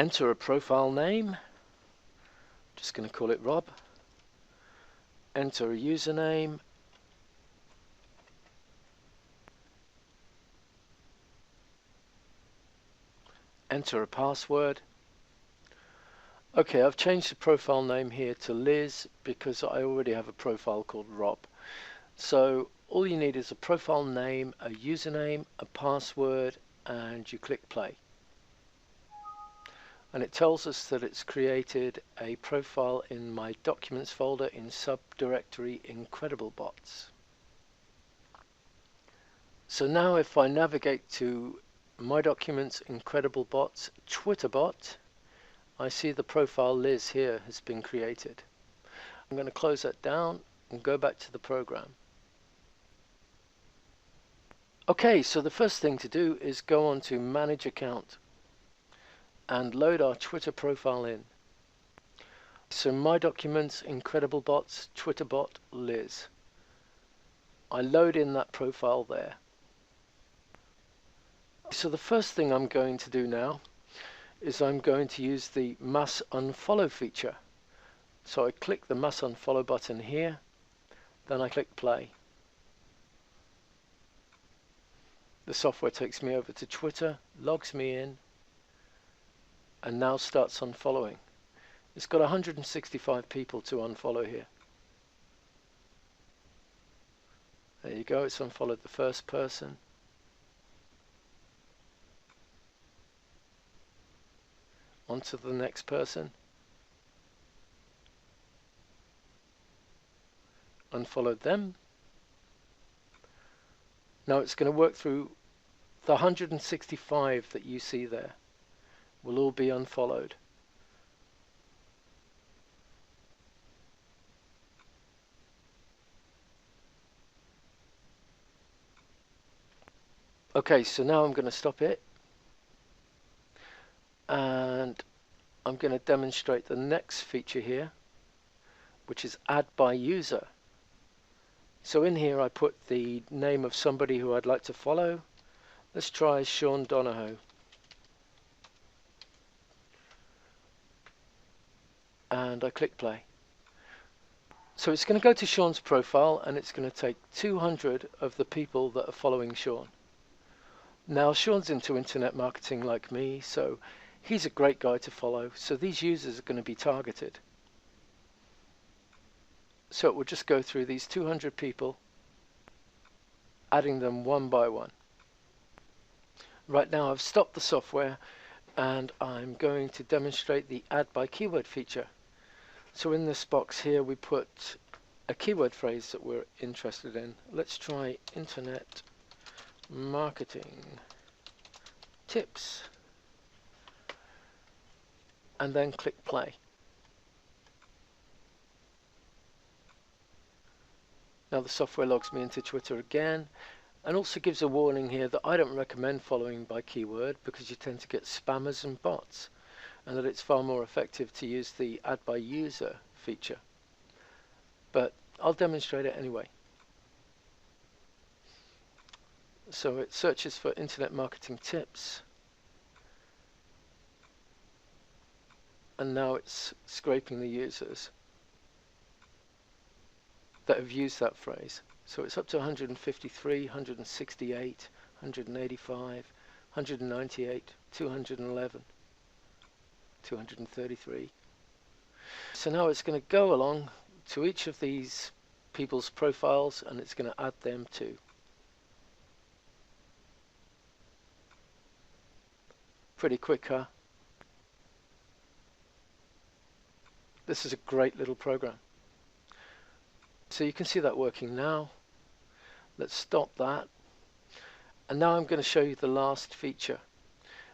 Enter a profile name. Just going to call it Rob. Enter a username. Enter a password. Okay, I've changed the profile name here to Liz because I already have a profile called Rob. So all you need is a profile name, a username, a password, and you click play. And it tells us that it's created a profile in my documents folder in subdirectory IncredibleBots. So now if I navigate to my documents, IncredibleBots, TwitterBot, I see the profile Liz here has been created. I'm going to close that down and go back to the program. Okay, so the first thing to do is go on to Manage Account and load our Twitter profile in. So my documents, IncredibleBots, TwitterBot, Liz. I load in that profile there. So the first thing I'm going to do now is I'm going to use the mass unfollow feature. So I click the mass unfollow button here, then I click play. The software takes me over to Twitter, logs me in, and now starts unfollowing. It's got 165 people to unfollow here. There you go, it's unfollowed the first person. On to the next person. Unfollowed them. Now it's going to work through the 165 that you see there. Will all be unfollowed. Okay, so now I'm going to stop it. And I'm going to demonstrate the next feature here, which is add by user. So in here I put the name of somebody who I'd like to follow. Let's try Sean Donahoe. And I click play. So it's going to go to Sean's profile and it's going to take 200 of the people that are following Sean. Now Sean's into internet marketing like me, so he's a great guy to follow. So these users are going to be targeted. So it will just go through these 200 people, adding them one by one. Right now I've stopped the software and I'm going to demonstrate the add by keyword feature. So in this box here we put a keyword phrase that we're interested in. Let's try internet marketing tips and then click play. Now the software logs me into Twitter again and also gives a warning here that I don't recommend following by keyword because you tend to get spammers and bots, and that it's far more effective to use the add by user feature. But I'll demonstrate it anyway. So it searches for internet marketing tips and now it's scraping the users that have used that phrase. So it's up to 153, 168, 185, 198, 211, 233. So now it's going to go along to each of these people's profiles and it's going to add them too. Pretty quick, huh? This is a great little program. So you can see that working now. Let's stop that. And now I'm going to show you the last feature,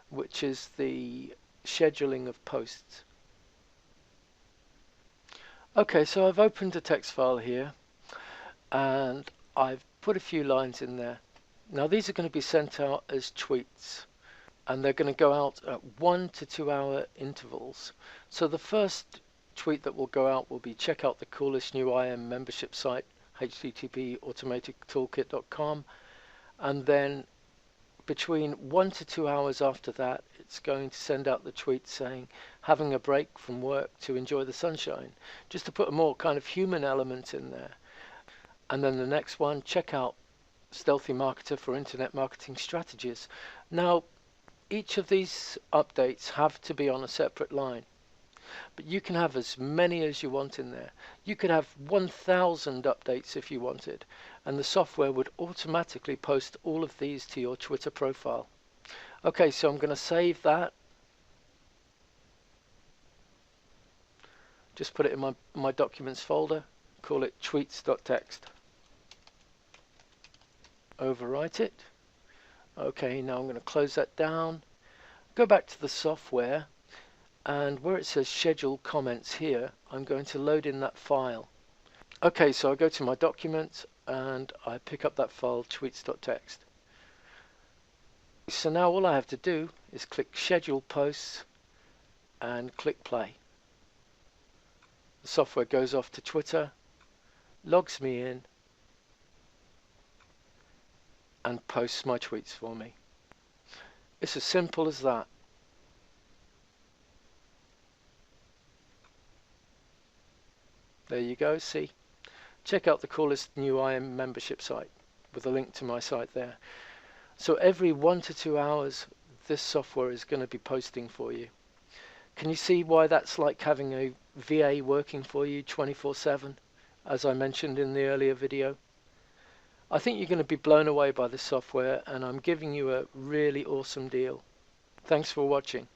which is the scheduling of posts. Okay, so I've opened a text file here and I've put a few lines in there. Now these are going to be sent out as tweets and they're going to go out at 1 to 2 hour intervals. So the first tweet that will go out will be check out the coolest new IM membership site, http automatictoolkit.com, and then between 1 to 2 hours after that, it's going to send out the tweet saying, having a break from work to enjoy the sunshine, just to put a more kind of human element in there. And then the next one, check out Stealthy Marketer for internet marketing strategies. Now, each of these updates have to be on a separate line, but you can have as many as you want in there. You could have 1,000 updates if you wanted, and the software would automatically post all of these to your Twitter profile. Okay, so I'm going to save that. Just put it in my documents folder, call it tweets.txt. Overwrite it. Okay, now I'm going to close that down. Go back to the software, and where it says schedule comments here, I'm going to load in that file. Okay, so I go to my documents and I pick up that file, tweets.txt. So now all I have to do is click schedule posts and click play. The software goes off to Twitter, logs me in, and posts my tweets for me. It's as simple as that. There you go, see? Check out the coolest new IM membership site with a link to my site there. So every 1 to 2 hours, this software is going to be posting for you. Can you see why that's like having a VA working for you 24/7, as I mentioned in the earlier video? I think you're going to be blown away by this software, and I'm giving you a really awesome deal. Thanks for watching.